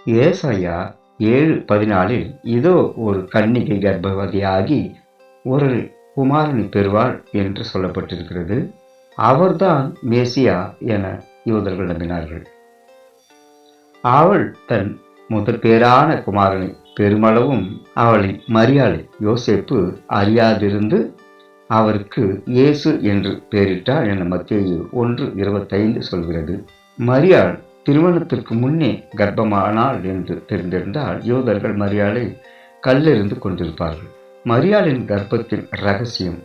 ஏசாயா 7:14 இதோ ஒரு கன்னிகை கர்ப்பவதியாகி ஒரு குமாரனை பெறுவாள் என்று சொல்லப்பட்டிருக்கிறது. அவர்தான் மேசியா என யூதர்கள் நம்பினார்கள். அவள் தன் முதற் பேரான குமாரனை பெருமளவும் அவளை மரியாளை யோசேப்பு அறியாதிருந்து அவருக்கு இயேசு என்று பெயரிட்டார் என மத்தேயு 1:25 சொல்கிறது. மரியாள் திருமணத்திற்கு முன்னே கர்ப்பமானாள் என்று தெரிந்திருந்தால் யூதர்கள் மரியாளை கல்லெறிந்து கொண்டிருப்பார்கள். மரியாளின் கர்ப்பத்தின் இரகசியம்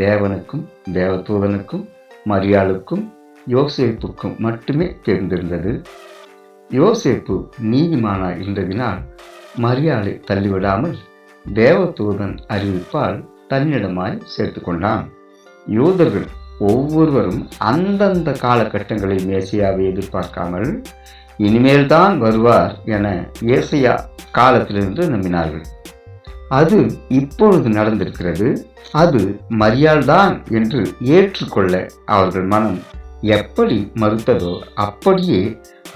தேவனுக்கும் தேவதூதனுக்கும் மரியாளுக்கும் யோசேப்புக்கும் மட்டுமே தெரிந்திருந்தது. யோசேப்பு நீதிமானாய் இருந்ததினால் மரியாளை தள்ளிவிடாமல் தேவதூதன் அறிவிப்பால் தன்னிடமாய் சேர்த்து கொண்டான். யூதர்கள் ஒவ்வொருவரும் அந்தந்த காலகட்டங்களில் மேசியாவை எதிர்பார்க்காமல் இனிமேல்தான் வருவார் என ஏசாயா காலத்திலிருந்து நம்பினார்கள். அது இப்பொழுது நடந்திருக்கிறது. அது மரியாள்தான் என்று ஏற்றுக்கொள்ள அவர்கள் மனம் எப்படி மறுத்ததோ அப்படியே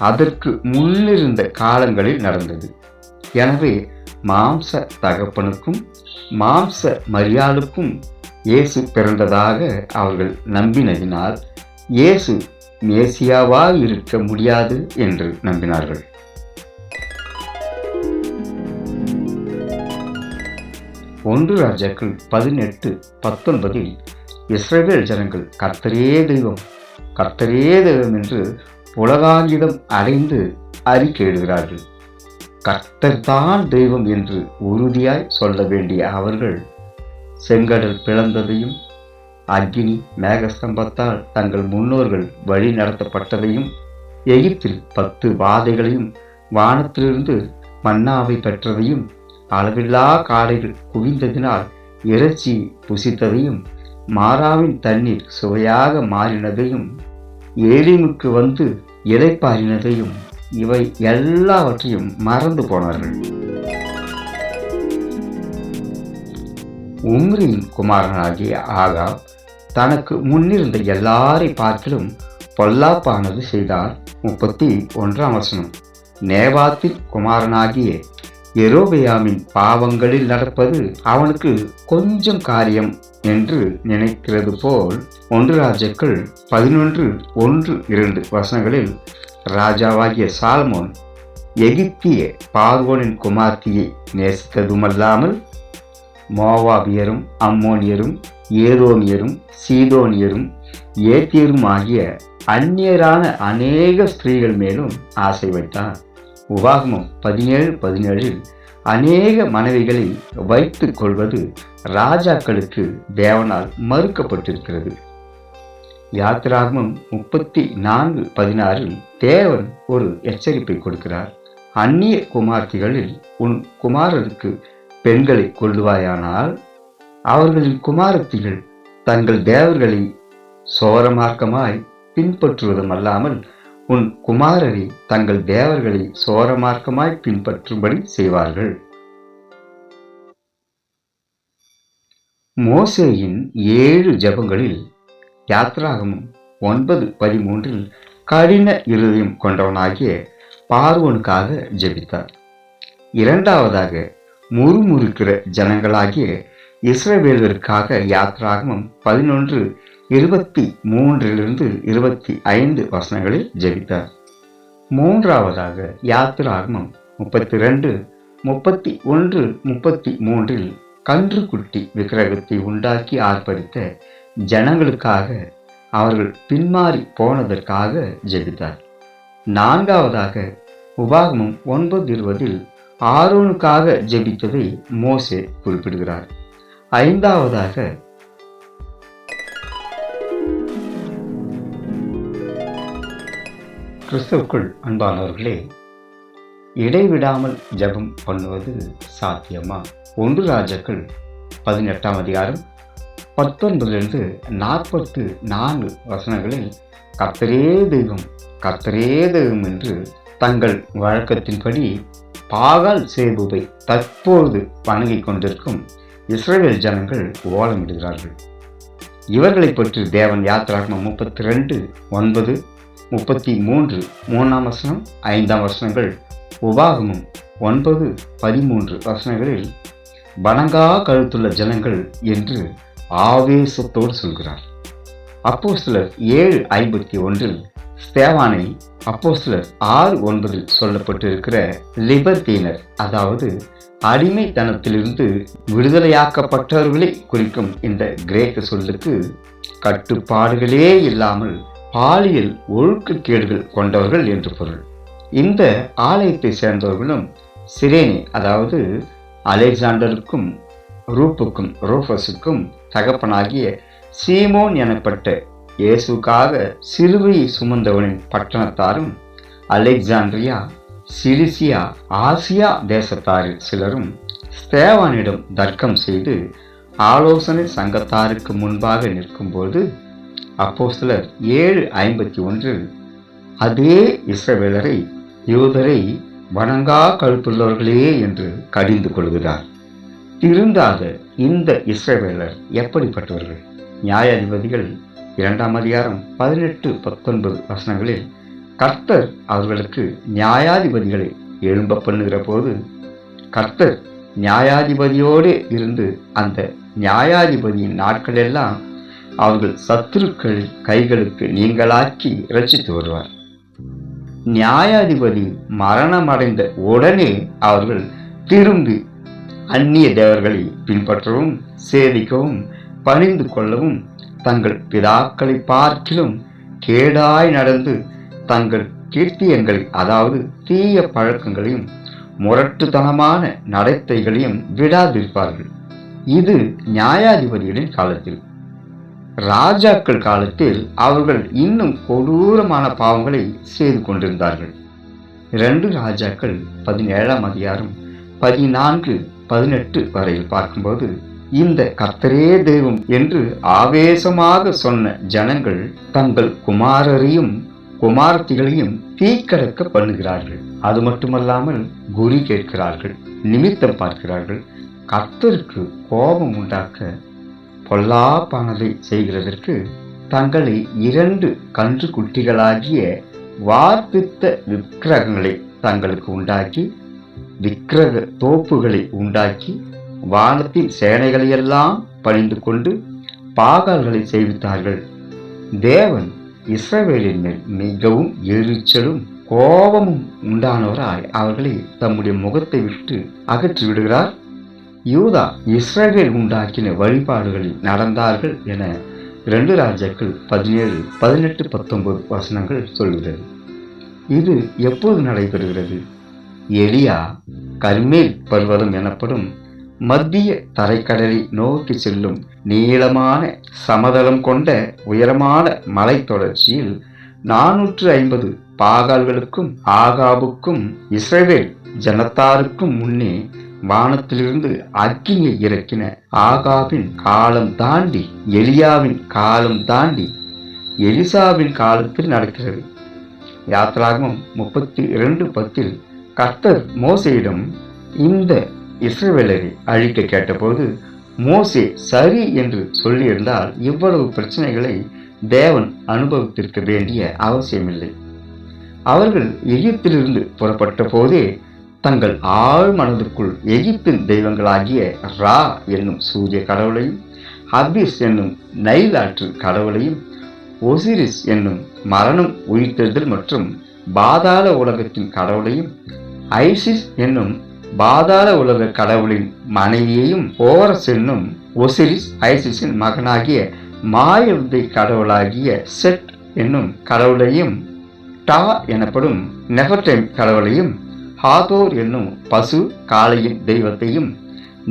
அதற்கு முன்னிருந்த காலங்களில் நடந்தது. எனவே மாம்ச தகப்பனுக்கும் மாம்ச மரியாளுக்கும் இயேசு பிறந்ததாக அவர்கள் நம்பினதினால் இயேசு மேசியாவாக இருக்க முடியாது என்று நம்பினார்கள். ஒன்று ராஜாக்கள் 18:19 இஸ்ரவேல் ஜனங்கள் கர்த்தரே தெய்வம் கர்த்தரே தெய்வம் என்று உலகாங்கிடம் அடைந்து அறிக்கையிடுகிறார்கள். கர்த்தர்தான் தெய்வம் என்று உறுதியாய் சொல்ல வேண்டிய அவர்கள் செங்கடல் பிளந்ததையும் அக்கினி மேகஸ்தம்பத்தால் தங்கள் முன்னோர்கள் வழி நடத்தப்பட்டதையும் எகிப்தில் 10 வாதைகளையும் வானத்திலிருந்து மன்னாவை பெற்றதையும் அளவில்லா காடைகள் குவிந்ததினால் இறைச்சி புசித்ததையும் மாறாவின் தண்ணீர் சுவையாக மாறினதையும் ஏலிமுக்கு வந்து இளைப்பாறினதையும் இவை எல்லாவற்றையும் மறந்து போனார்கள். உம்ரியின் குமாரனாகிய ஆகாப் தனக்கு முன்னிருந்த எல்லாரை பார்க்கிலும் பொல்லாப்பானது செய்தார். 31 நேபாத்தின் குமாரனாகிய எரோபெயாமின் பாவங்களில் நடப்பது அவனுக்கு கொஞ்சம் காரியம் என்று நினைக்கிறது போல் 1 ராஜாக்கள் 11:1-2 ராஜாவாகிய சாலமோன் எகிப்திய பார்வோனின் குமார்த்தியை நேசித்ததுமல்லாமல் மோவாபியரும் அம்மோனியரும் ஏதோமியரும் சீதோனியரும் ஏத்தியரும் ஆகிய அந்நியரான அநேக ஸ்திரீகள் மேலும் ஆசை வைத்தார். உபாகமம் 17:17 அநேக மனைவிகளை வைத்துக் கொள்வது ராஜாக்களுக்கு தேவனால் மறுக்கப்பட்டிருக்கிறது. யாத்திராகமம் 34:16 தேவன் ஒரு எச்சரிப்பை கொடுக்கிறார். அந்நிய குமார்த்திகளில் உன் குமாரருக்கு பெண்களை கொள்ளுவாயானால் அவர்களின் குமாரத்திகள் தங்கள் தேவர்களை சோரமார்க்கமாய் பின்பற்றுவதும் அல்லாமல் உன் குமாரரை தங்கள் தேவர்களை சோரமார்க்கமாய் பின்பற்றும்படி செய்வார்கள். மோசேயின் 7 ஜெபங்களில் யாத்திராகமம் 9:13 கடின இருதயம் கொண்டவனாகிய பார்வோனுக்காக ஜெபித்தார். இரண்டாவதாக முறுமுறுக்கிற ஜனங்களாகிய இஸ்ரவேலருக்காக யாத்திராகமம் 11:23-25 ஜெபித்தார். மூன்றாவதாக யாத்திராகமம் 32:31-33 கன்றுக்குட்டி விக்கிரகத்தை உண்டாக்கி ஆர்ப்பரித்த ஜனங்களுக்காக அவர்கள் பின்மாறி போனதற்காக ஜெபித்தார். நான்காவதாக உபாகமம் 9:20 ஆரோனுக்காக ஜெபித்ததை மோசே குறிப்பிடுகிறார். ஐந்தாவதாக கிறிஸ்துவுக்குள் அன்பானவர்களே, இடைவிடாமல் ஜெபம் பண்ணுவது சாத்தியமா? 1 ராஜாக்கள் 18:19-44 கர்த்தரே தெய்வம் கர்த்தரே தெய்வம் என்று தங்கள் வழக்கத்தின்படி பாகால் சேபுவை தற்போது வணங்கிக் கொண்டிருக்கும் இஸ்ரவேல் ஜனங்கள் ஓலமிடுகிறார்கள். இவர்களை பற்றி தேவன் யாத்திராகமம் 32:9, 33 3-5 உபாகமம் 9:13 வணங்கா கழுத்துள்ள ஜனங்கள் என்று ஆவேசத்தோடு சொல்கிறார். அப்போஸ்தலர் 7:51 ஸ்தேவானை அப்போஸ்தலர் 6:9 சொல்லப்பட்டிருக்கிற லிபர்டீனர், அதாவது அடிமைத்தனத்திலிருந்து விடுதலையாக்கப்பட்டவர்களை குறிக்கும் இந்த கிரேக்க சொல்லுக்கு கட்டுப்பாடுகளே இல்லாமல் பாலியல் ஒழுக்கக்கேடுகள் கொண்டவர்கள் என்று பொருள். இந்த ஆலயத்தை சேர்ந்தவர்களும் சிரேனே, அதாவது அலெக்சாண்டருக்கும் ரூஃபஸுக்கும் தகப்பனாகிய சீமோன் எனப்பட்ட இயேசுக்காக சிலுவையை சுமந்தவனின் பட்டணத்தாரும், அலெக்சாண்ட்ரியா, சிலிசியா, ஆசியா தேசத்தாரில் சிலரும் ஸ்தேவானிடம் தர்க்கம் செய்து ஆலோசனை சங்கத்தாருக்கு முன்பாக நிற்கும்போது அப்போஸ்தலர் 7:51 அதே இஸ்ரவேலரை, யூதரை வணங்கா கழுத்துள்ளவர்களே என்று கடிந்து கொள்கிறார். திருந்தாத இந்த இஸ்ரவேலர் எப்படிப்பட்டவர்கள்? நியாயாதிபதிகள் 2:18-19 கர்த்தர் அவர்களுக்கு நியாயாதிபதிகளை எழும்ப பண்ணுகிற போது கர்த்தர் நியாயாதிபதியோடு இருந்து அந்த நியாயாதிபதியின் நாட்களெல்லாம் அவர்கள் சத்துருக்கள் கைகளுக்கு நீங்களாக்கி இரட்சித்து வருவார். நியாயாதிபதி மரணமடைந்த உடனே அவர்கள் திரும்பி அந்நிய தேவர்களை பின்பற்றவும் சேவிக்கவும் பணிந்து கொள்ளவும் தங்கள் பிதாக்களை பார்க்கிலும் கேடாய் நடந்து தங்கள் கீர்த்தியங்களை, அதாவது தீய பழக்கங்களையும் முரட்டுத்தனமான நடத்தைகளையும் விடாதிருப்பார்கள். இது நியாயாதிபதிகளின் காலத்தில். ராஜாக்கள் காலத்தில் அவர்கள் இன்னும் கொடூரமான பாவங்களை செய்து கொண்டிருந்தார்கள். 2 ராஜாக்கள் 17:14-18 வரையில் பார்க்கும்போது இந்த கர்த்தரே தெய்வம் என்று ஆவேசமாக சொன்ன ஜனங்கள் தங்கள் குமாரரையும் குமாரத்திகளையும் தீக்கடக்க பண்ணுகிறார்கள். அது மட்டுமல்லாமல் குறி கேட்கிறார்கள், நிமித்தம் பார்க்கிறார்கள். கர்த்தருக்கு கோபம் உண்டாக்க பொல்லாப்பானதை செய்கிறதற்கு தங்களை 2 கன்று குட்டிகளாகிய வார்ப்பித்த விக்கிரகங்களை தங்களுக்கு உண்டாக்கி, விக்கிரக தோப்புகளை உண்டாக்கி, வானத்தின் சேனைகளையெல்லாம் பணிந்து கொண்டு பாகால்களை செய்வித்தார்கள். தேவன் இஸ்ரவேலின் மேல் மிகவும் எரிச்சலும் கோபமும் உண்டானவராய் அவர்களை தம்முடைய முகத்தை விட்டு அகற்றி விடுகிறார். யூதா இஸ்ரவேல் உண்டாக்கின வழிபாடுகளில் நடந்தார்கள் என 2 ராஜாக்கள் 17:18-19 சொல்கிறது. இது எப்போது நடைபெறுகிறது? எலியா கர்மேல் பர்வதம் எனப்படும் மத்திய தரைக்கடலை நோக்கி செல்லும் நீளமான சமதளம் கொண்ட உயரமான மலை தொடர்ச்சியில் 450 பாகால்களுக்கும் ஆகாபுக்கும் இஸ்ரவேல் ஜனத்தாருக்கும் முன்னே வானத்திலிருந்து அக்கினியை இறக்கின ஆகாபின் காலம் தாண்டி, எலியாவின் காலம் தாண்டி எலிசாவின் காலத்தில் நடக்கிறது. யாத்ராகமம் 32:10 கர்த்தர் மோசேயிடம் இந்த இஸ்ரவேலரை அழிக்க கேட்டபோது மோசே சரி என்று சொல்லியிருந்தால் இவ்வளவு பிரச்சனைகளை தேவன் அனுபவித்திருக்க வேண்டிய அவசியமில்லை. அவர்கள் எகிப்திலிருந்து புறப்பட்ட போதே தங்கள் ஆழ் மனதிற்குள் எகிப்தின் தெய்வங்களாகிய ரா என்னும் சூரிய கடவுளையும், அபிஸ் என்னும் நைல் ஆற்று கடவுளையும், ஒசிரிஸ் என்னும் மரணம், உயிர்த்தெழுதல் மற்றும் பாதாள உலகத்தின் கடவுளையும், ஐசிஸ் என்னும் பாதாள உலக கடவுளின் மனைவியையும், ஓரஸ் என்னும் ஒசிரிஸ் ஐசிஸின் மகனாகிய மாயவித்தை கடவுளாகிய செட் என்னும் கடவுளையும், டா எனப்படும் நெஃபர்டைம் கடவுளையும், ஹாதோர் என்னும் பசு காளையின் தெய்வத்தையும்,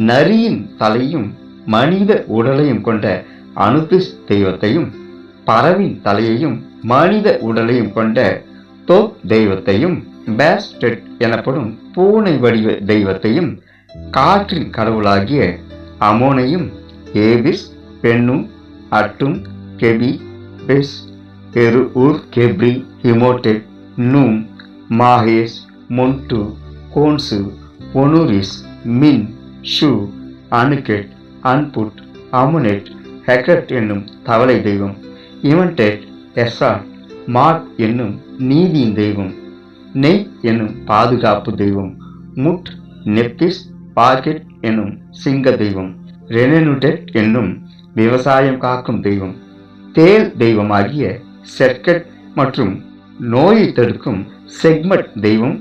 நரியின் தலையும் மனித உடலையும் கொண்ட அனுபிஸ் தெய்வத்தையும், பறவின் தலையையும் மனித உடலையும் கொண்ட தோப் தெய்வத்தையும், பேஸ்டெட் எனப்படும் பூனை வடிவ தெய்வத்தையும், காற்றின் கடவுளாகிய அமோனையும், ஏபிஸ், பெண்ணும், அட்டும், கெபி, பெஸ், எருஊர், கெப்ரி, ஹிமோட்டெட், நூம், மாஹேஸ், மொன்டு, கோன்சு, ஒனூரிஸ், மின், ஷூ, அனுகெட், அன்புட், அமுனெட், ஹெகட் என்னும் தவளை தெய்வம், இவன்டெட், எஸ்ராட், மாட் என்னும் நீதியின் தெய்வம், நெய் என்னும் பாதுகாப்பு தெய்வம், முட் நெப்பிஸ் பார்கெட் என்னும் சிங்க தெய்வம், ரெனனுடெட் என்னும் விவசாயம் காக்கும் தெய்வம், தேல் தெய்வமாகிய செர்கட் மற்றும் நோயை தடுக்கும் செக்மட் தெய்வம்,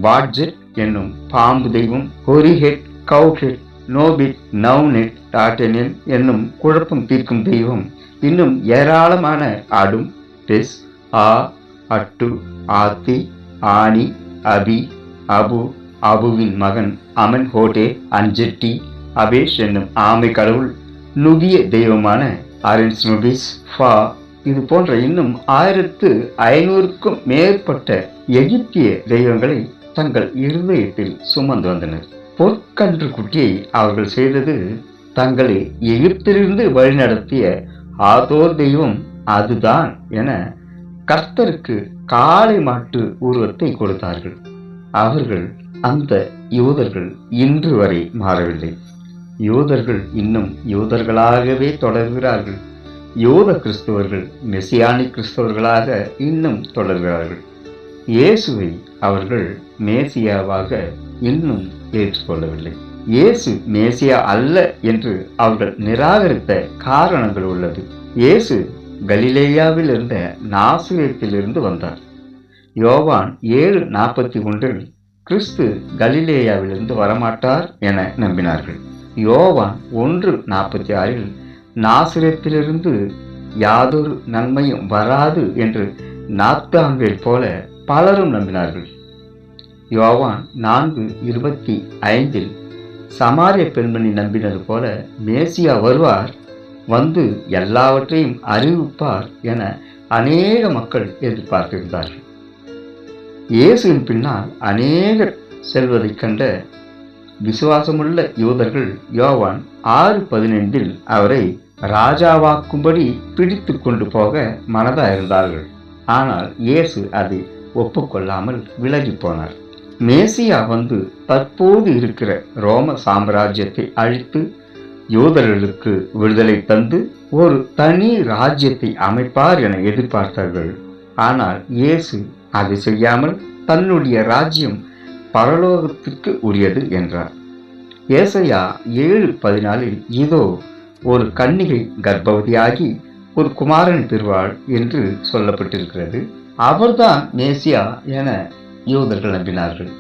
பாட்ஜெட் என்னும் பாம்பு தெய்வம், ஹொரிஹெட், கவுஹெட், நோபிட், நவுனெட், டாட்டெனில் என்னும் குழப்பம் தீர்க்கும் தெய்வம், இன்னும் ஏராளமான ஆடும், டெஸ், ஆ, அட்டு, ஆத்தி, ஆனி, அபி, அபு, அபுவின் மகன் அமன்ஹோட்டே, அஞ்செட்டி, அபேஷ் என்னும் ஆமை கடவுள், நுபிய தெய்வமான அரன்ஸ்னுபிஸ், ஃபா, இது போன்ற இன்னும் 1500க்கும் மேற்பட்ட எகிப்திய தெய்வங்களை தங்கள் இருதயத்தில் சுமந்து வந்தனர். பொற்கன்று குட்டியை அவர்கள் செய்தது தங்களை எகிப்திலிருந்து வழிநடத்திய ஆதோர் தெய்வம் அதுதான் என கர்த்தருக்கு காளை மாட்டு உருவத்தை கொடுத்தார்கள். அவர்கள் அந்த யூதர்கள் இன்று வரை மாறவில்லை. யூதர்கள் இன்னும் யூதர்களாகவே தொடர்கிறார்கள். யூத கிறிஸ்தவர்கள் மெசியானிக் கிறிஸ்தவர்களாக இன்னும் தொடர்கிறார்கள். இயேசுவை அவர்கள் மேசியாவாக இன்னும் ஏற்றுக்கொள்ளவில்லை. இயேசு மேசியா அல்ல என்று அவர்கள் நிராகரித்த காரணங்கள் உள்ளது. இயேசு கலிலேயாவில் இருந்த நாசரேத்திலிருந்து வந்தார். யோவான் 7:41 கிறிஸ்து கலிலேயாவிலிருந்து வரமாட்டார் என நம்பினார்கள். யோவான் 1:46 நாசரேத்திலிருந்து யாதொரு நன்மையும் வராது என்று நாத்தான்வேல் போல பலரும் நம்பினார்கள். யோவான் 4:25 சமாரிய பெண்மணி நம்பினது போல மேசியா வருவார், வந்து எல்லாவற்றையும் அறிவிப்பார் என அநேக மக்கள் எதிர்பார்த்திருந்தார்கள். இயேசுவின் பின்னால் அநேகர் செல்வதைக் கண்ட விசுவாசமுள்ள யூதர்கள் யோவான் 6:15 அவரை ராஜாவாக்கும்படி பிடித்து கொண்டு போக மனதாயிருந்தார்கள். ஆனால் இயேசு அதை ஒப்புக்கொள்ளாமல் விலகி போனார். மேசியா வந்து தற்போது இருக்கிற ரோம சாம்ராஜ்யத்தை அழித்து யூதர்களுக்கு விடுதலை தந்து ஒரு தனி ராஜ்யத்தை அமைப்பார் என எதிர்பார்த்தார்கள். ஆனால் இயேசு அதை செய்யாமல் தன்னுடைய ராஜ்யம் பரலோகத்திற்கு உரியது என்றார். ஏசாயா 7:14 இதோ ஒரு கன்னிகை கர்ப்பவதியாகி ஒரு குமாரன் பெறுவாள் என்று சொல்லப்பட்டிருக்கிறது. அவர்தான் மேசியா என யூதர்கள் நம்பினார்கள்.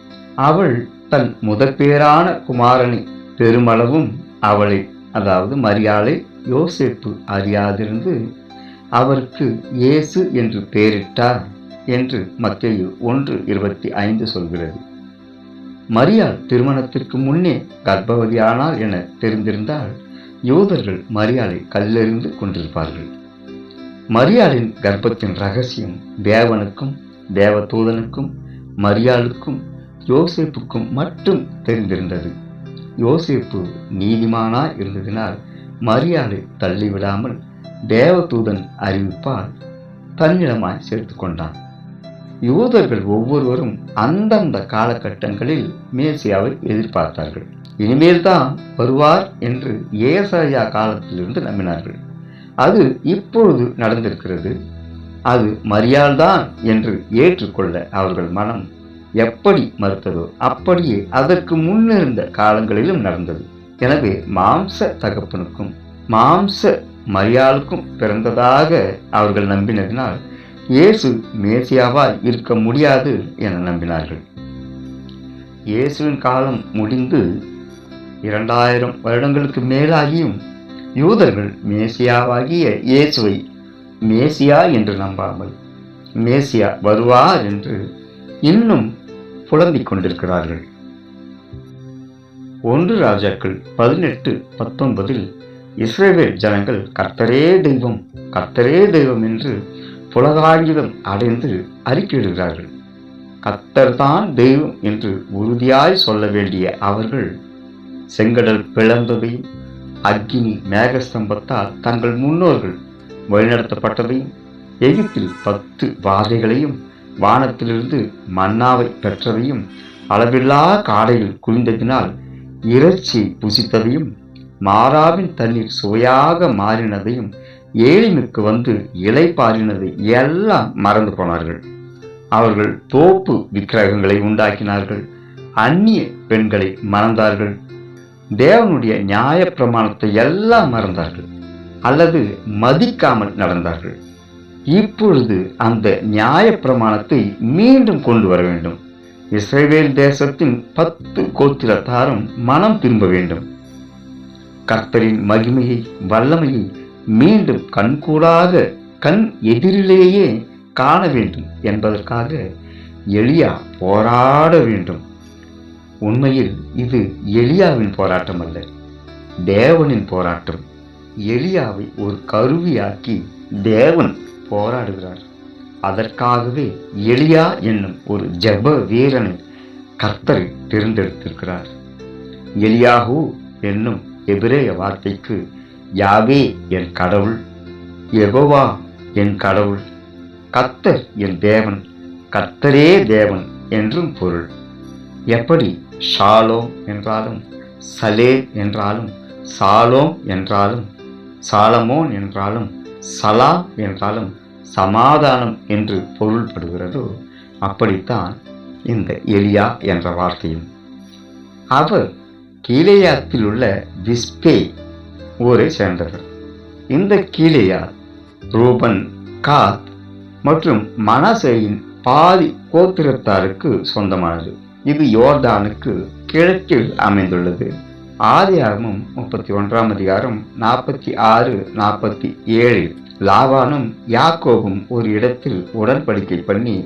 அவள் தன் முதற்பேரான குமாரனை பெருமளவும் அவளை, அதாவது மரியாளை, யோசேப்பு அறியாதிருந்து அவருக்கு இயேசு என்று பெயரிட்டார் என்று மத்தேயு 1:25 சொல்கிறது. மரியாள் திருமணத்திற்கு முன்னே கர்ப்பவதியானாள் என தெரிந்திருந்தால் யூதர்கள் மரியாளை கல்லெறிந்து கொண்டிருப்பார்கள். மரியாளின் கர்ப்பத்தின் ரகசியம் தேவனுக்கும் தேவதூதனுக்கும் மரியாளுக்கும் யோசேப்புக்கும் மட்டும் தெரிந்திருந்தது. யோசேப்பு நீதிமானாய் இருந்ததினால் மரியாளை தள்ளிவிடாமல் தேவதூதன் அறிவிப்பால் தன்னிடமாய் சேர்த்து கொண்டான். யூதர்கள் ஒவ்வொருவரும் அந்தந்த காலகட்டங்களில் மேசியாவை எதிர்பார்த்தார்கள். இனிமேல்தான் வருவார் என்று ஏசாயா காலத்திலிருந்து நம்பினார்கள். அது இப்பொழுது நடந்திருக்கிறது. அது மரியாள்தான் என்று ஏற்றுக்கொள்ள அவர்கள் மனம் எப்படி மறுத்ததோ அப்படியே அதற்கு முன்னிருந்த காலங்களிலும் நடந்தது. எனவே மாம்ச தகப்பனுக்கும் மாம்ச மரியாளுக்கும் பிறந்ததாக அவர்கள் நம்பினதினால் இயேசு மேசியாவாய் இருக்க முடியாது என நம்பினார்கள். இயேசுவின் காலம் முடிந்து 2000 வருடங்களுக்கு மேலாகியும் யூதர்கள் மேசியாவாகிய இயேசுவை மேசியா என்று நம்பாமல் மேசியா வருவார் என்று இன்னும் புலம்பிக் கொண்டிருக்கிறார்கள். 1 ராஜாக்கள் 18:19 இஸ்ரவேல் ஜனங்கள் கர்த்தரே தெய்வம், கர்த்தரே தெய்வம் என்று புலகாங்கிதம் அடைந்து அறிக்கையிடுகிறார்கள். கர்த்தர்தான் தெய்வம் என்று உறுதியாய் சொல்ல வேண்டிய அவர்கள் செங்கடல் பிளந்ததையும் அக்கினி மேகஸ்தம்பத்தால் தங்கள் முன்னோர்கள் வழிநடத்தப்பட்டதையும் எகிப்தில் 10 வாதைகளையும் வானத்திலிருந்து மன்னாவை பெற்றதையும் அளவில்லா காடையில் குவிந்ததினால் இறைச்சி புசித்ததையும் மாறாவின் தண்ணீர் சுவையாக மாறினதையும் ஏழிமுக்கு வந்து இலை பாரினதை எல்லாம் மறந்து போனார்கள். அவர்கள் தோப்பு விக்கிரகங்களை உண்டாக்கினார்கள், அந்நிய பெண்களை மறந்தார்கள், தேவனுடைய நியாய பிரமாணத்தை எல்லாம் மறந்தார்கள் அல்லது மதிக்காமல் நடந்தார்கள். இப்பொழுது அந்த நியாய பிரமாணத்தை மீண்டும் கொண்டு வர வேண்டும். இஸ்ரவேல் தேசத்தின் 10 கோத்திரத்தாரும் மனம் திரும்ப வேண்டும். கர்த்தரின் மகிமையை, வல்லமையை மீண்டும் கண்கூடாக, கண் எதிரிலேயே காண வேண்டும் என்பதற்காக எலியா போராட வேண்டும். உண்மையில் இது எலியாவின் போராட்டம் அல்ல, தேவனின் போராட்டம். எலியாவை ஒரு கருவியாக்கி தேவன் போராடுகிறார். அதற்காகவே எலியா என்னும் ஒரு ஜெப வீரனை கர்த்தர் தேர்ந்தெடுத்திருக்கிறார். எலியாஹு என்னும் எபிரேய வார்த்தைக்கு யாவே என் கடவுள், யெகோவா என் கடவுள், கர்த்தர் என் தேவன், கர்த்தரே தேவன் என்றும் பொருள். எப்படி ஷாலோம் என்றாலும், சலே என்றாலும், சாலோம் என்றாலும், சாலமோன் என்றாலும், சலாம் என்றாலும் சமாதானம் என்று பொருள்படுகிறதோ, அப்படித்தான் இந்த எலியா என்ற வார்த்தையும். அவர் கீலேயாத்தில் உள்ள விஸ்பே ஊரை சேர்ந்தவர். இந்த கீலேயா ரூபன், காத் மற்றும் மனாசேயின் பாதி கோத்திரத்தாருக்கு சொந்தமானது. இது யோர்தானுக்கு கிழக்கில் அமைந்துள்ளது. ஆதியாகமம் 31 அதிகாரம் 46, 47 லாபானும் யாக்கோபும் ஒரு இடத்தில் உடன்படிக்கை பண்ணி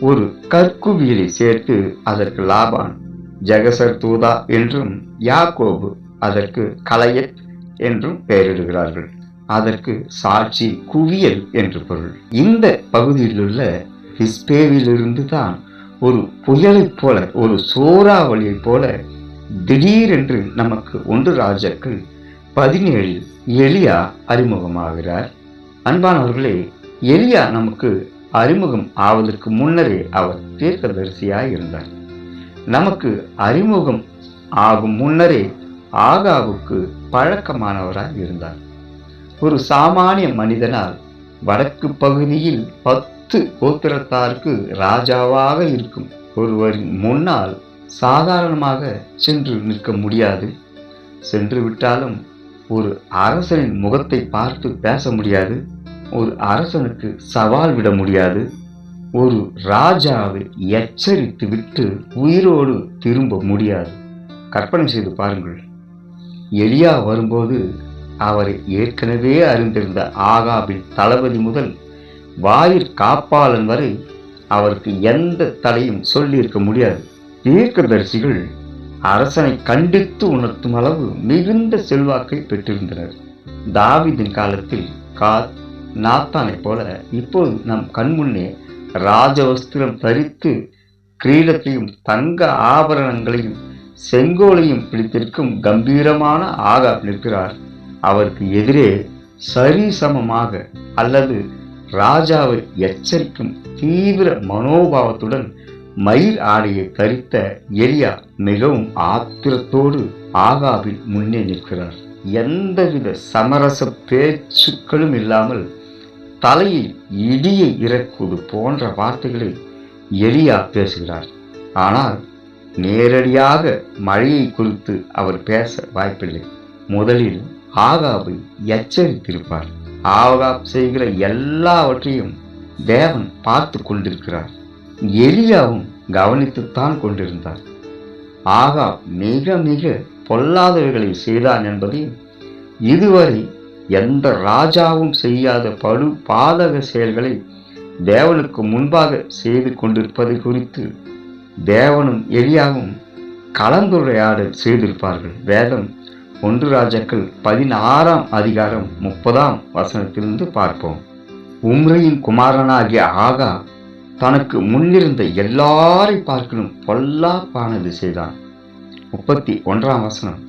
ஒரு கற்குவியலை சேர்த்து அதற்கு லாபான் ஜெகசர் தூதா என்றும், யாக்கோபு அதற்கு கலையத் என்றும் பெயரிடுகிறார்கள். அதற்கு சாட்சி குவியல் என்று பொருள். இந்த பகுதியிலுள்ள பிஸ்பேவிலிருந்து தான் ஒரு புயலைப் போல, ஒரு சூறாவளியைப் போல திடீரென்று நமக்கு 1 ராஜாக்கள் 17 எலியா அறிமுகமாகிறார். அன்பானவர்களே, எலியா நமக்கு அறிமுகம் ஆவதற்கு முன்னரே அவர் தீர்க்கதரிசியாய் இருந்தார். நமக்கு அறிமுகம் ஆகும் முன்னரே ஆகாவுக்கு பழக்கமானவராய் இருந்தார். ஒரு சாமானிய மனிதனால் வடக்கு பகுதியில் 10 கோத்திரத்தாருக்கு ராஜாவாக இருக்கும் ஒருவரின் முன்னால் சாதாரணமாக சென்று நிற்க முடியாது. சென்று விட்டாலும் ஒரு அரசனின் முகத்தை பார்த்து பேச முடியாது. ஒரு அரசனுக்கு சவால் விட முடியாது. ஒரு ராஜாவை எச்சரித்து விட்டு உயிரோடு திரும்ப முடியாது. கற்பனை செய்து பாருங்கள். எலியா வரும்போது அவரை ஏற்கனவே அறிந்திருந்த ஆகாபின் தளபதி முதல் வாயிற் காப்பாளன் வரை அவருக்கு எந்த தடையும் சொல்லியிருக்க முடியாது. தீர்க்கதரிசிகள் அரசனை கண்டித்து உணர்த்தும் அளவு மிகுந்த செல்வாக்கை பெற்றிருந்தனர். தாவீதின் காலத்தில் காத், நாத்தானை போல இப்போது நம் கண்முன்னே ராஜவஸ்திரம் தரித்து கிரீடத்தையும் தங்க ஆபரணங்களையும் செங்கோலையும் பிடித்திருக்கும் கம்பீரமான ஆகாப் நிற்கிறார். அவருக்கு எதிரே சரிசமமாக அல்லது ராஜாவை எச்சரிக்கும் தீவிர மனோபாவத்துடன் மயில் ஆடையை தரித்த எலியா மிகவும் ஆத்திரத்தோடு ஆகாபின் முன்னே நிற்கிறார். எந்தவித சமரச பேச்சுக்களும் இல்லாமல் தலையில் இடியை இறக்குவது போன்ற வார்த்தைகளை எலியா பேசுகிறார். ஆனால் நேரடியாக மழையை குறித்து அவர் பேச வாய்ப்பில்லை. முதலில் ஆகாபை எச்சரித்திருப்பார். ஆகாப் செய்கிற எல்லாவற்றையும் தேவன் பார்த்து கொண்டிருக்கிறார். எலியாவும் கவனித்துத்தான் கொண்டிருந்தார். ஆகாப் மிக மிக பொல்லாதவைகளை செய்தான் என்பதையும், இதுவரை எந்த ராஜாவும் செய்யாத படு பாதக செயல்களை தேவனுக்கு முன்பாக செய்து கொண்டிருப்பதை குறித்து தேவனும் எலியாவும் கலந்துரையாடல் செய்திருப்பார்கள். வேதம் 1 ராஜாக்கள் 16 அதிகாரம் 30 வசனத்திலிருந்து பார்ப்போம். உம்ரியின் குமாரனாகிய ஆகா தனக்கு முன்னிருந்த எல்லாரை பார்க்கலும் பொல்லாப்பானது செய்தான். 31 வசனம்.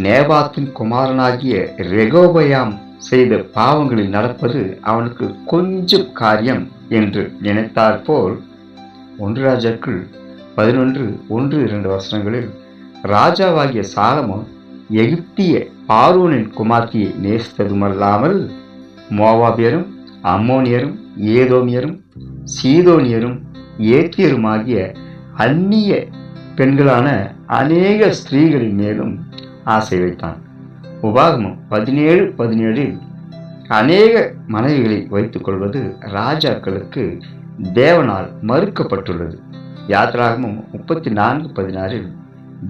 நேபாத்தின் குமாரனாகிய ரெகோபயாம் செய்த பாவங்களில் நடப்பது அவனுக்கு கொஞ்சம் காரியம் என்று நினைத்தார் போல் 1 ராஜாக்கள் 11:1-2 வசனங்களில் ராஜாவாகிய சாலமோன் எகிப்திய பார்வோனின் குமார்த்தியை நேசித்ததுமல்லாமல் மோவாபியரும், அம்மோனியரும், ஏதோமியரும், சீதோனியரும், ஏத்தியருமாகிய அந்நிய பெண்களான அநேக ஸ்திரீகளின் மேலும் ஆசை வைத்தான். உபாகமம் 17:17 அநேக மனைவிகளை வைத்துக் கொள்வது ராஜாக்களுக்கு தேவனால் மறுக்கப்பட்டுள்ளது. யாத்ராகமம் 34:16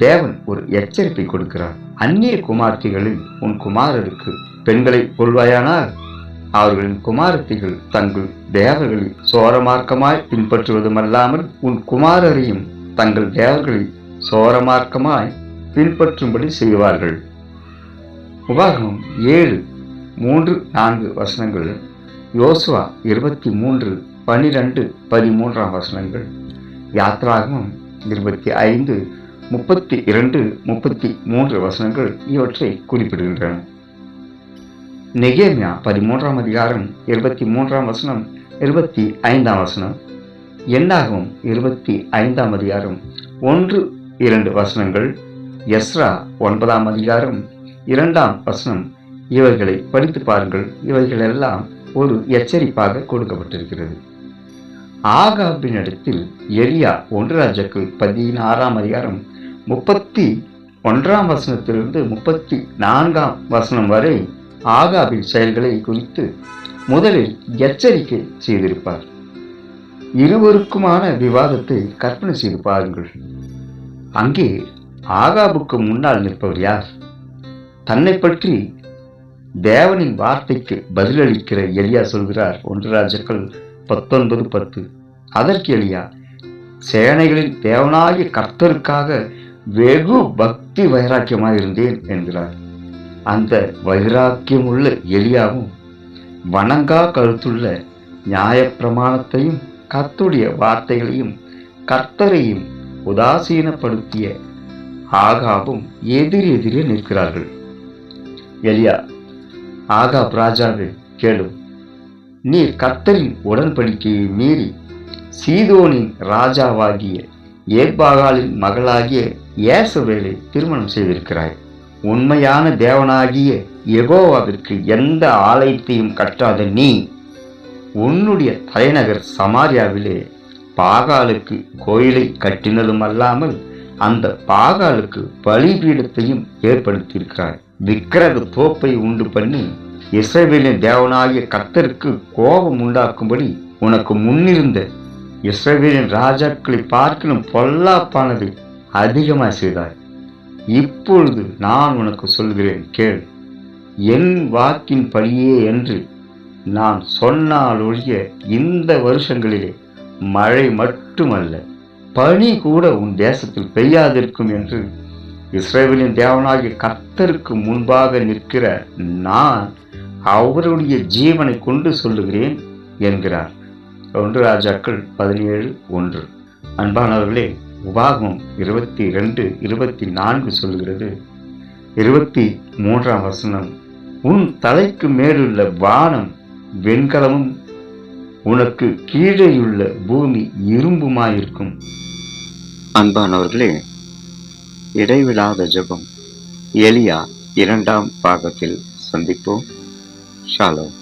தேவன் ஒரு எச்சரிப்பை கொடுக்கிறார். அந்நிய குமார்த்திகளில் உன் குமாரருக்கு பெண்களை கொள்வாயானால் அவர்களின் குமாரத்திகள் தங்கள் தேவர்களை சோரமார்க்கமாய் பின்பற்றுவதுமல்லாமல் உன் குமாரரையும் தங்கள் தேவர்களை சோரமார்க்கமாய் பின்பற்றும்படி செய்வார்கள். உபாகமம் 7:3-4 வசனங்கள், யோசுவா 23:12-13 யாத்ராகமம் 25:32-33 வசனங்கள் இவற்றை குறிப்பிடுகின்றன. நெகேமியா 13:23 25 என்னாகமம் 25 1-2 வசனங்கள், எஸ்ரா 9 2 இவைகளை படித்து பாருங்கள். இவைகள் எல்லாம் ஒரு எச்சரிப்பாக கொடுக்கப்பட்டிருக்கிறது. ஆகாபினிடத்தில் எலியா 1 ராஜாக்கள் 16 31 34 வரை ஆகாபின் செயல்களை குறித்து முதலில் எச்சரிக்கை செய்திருப்பார். இருவருக்குமான விவாதத்தை கற்பனை செய்து பாருங்கள். அங்கே ஆகாபுக்கு முன்னால் நிற்பவர் யார்? தன்னை பற்றி தேவனின் வார்த்தைக்கு பதிலளிக்கிற எலியா சொல்கிறார். 1 ராஜாக்கள் 19:10 அதற்கு எலியா, சேனைகளின் தேவனாகிய கர்த்தருக்காக வெகு பக்தி வைராக்கியமாயிருந்தேன் என்கிறார். அந்த வைராக்கியமுள்ள எலியாவும் வணங்கா கழுத்துள்ள நியாயப்பிரமாணத்தையும் கர்த்தருடைய வார்த்தைகளையும் கர்த்தரையும் உதாசீனப்படுத்திய ஆகாபும் எதிரெதிரே நிற்கிறார்கள். எலியா, ஆகாப் ராஜாவே கேளு, நீர் கர்த்தரின் உடன்படிக்கையை மீறி சீதோனின் ராஜாவாகிய ஏர்பாகாலின் மகளாகிய ஏசபேலை திருமணம் செய்திருக்கிறாய். உண்மையான தேவனாகிய யெகோவாவிற்கு எந்த ஆலயத்தையும் கட்டாத நீ உன்னுடைய தலைநகர் சமாரியாவிலே பாகாலுக்கு கோயிலை கட்டினதும் அல்லாமல் அந்த பாகாலுக்கு பலிபீடத்தையும் ஏற்படுத்தியிருக்கிறாய். விக்கிரக தோப்பை உண்டு பண்ணி இஸ்ரவேலின் தேவனாகிய கர்த்தருக்கு கோபம் உண்டாக்கும்படி உனக்கு முன்னிருந்த இஸ்ரவேலின் ராஜாக்களை பார்க்கணும் பொல்லாப்பானதை அதிகமாக செய்தாய். இப்பொழுது நான் உனக்கு சொல்கிறேன் கேள். என் வாக்கின் படியே என்று நான் சொன்னால் ஒழிய இந்த வருஷங்களிலே மழை மட்டுமல்ல பனி கூட உன் தேசத்தில் பெய்யாதிருக்கும் என்று இஸ்ரவேலின் தேவனாகிய கர்த்தருக்கு முன்பாக நிற்கிற நான் அவருடைய ஜீவனை கொண்டு சொல்லுகிறேன் என்கிறார். 1 ராஜாக்கள் 17:1. அன்பானவர்களே, உபாகமம் 22:24 சொல்கிறது. 23 வசனம், உன் தலைக்கு மேலுள்ள வானம் வெண்கலமும் உனக்கு கீழேயுள்ள பூமி இரும்புமாயிருக்கும். அன்பானவர்களே, இடைவிடாத ஜெபம் எலியா 2ஆம் பாகத்தில் சந்திப்போம். ஷாலோம்.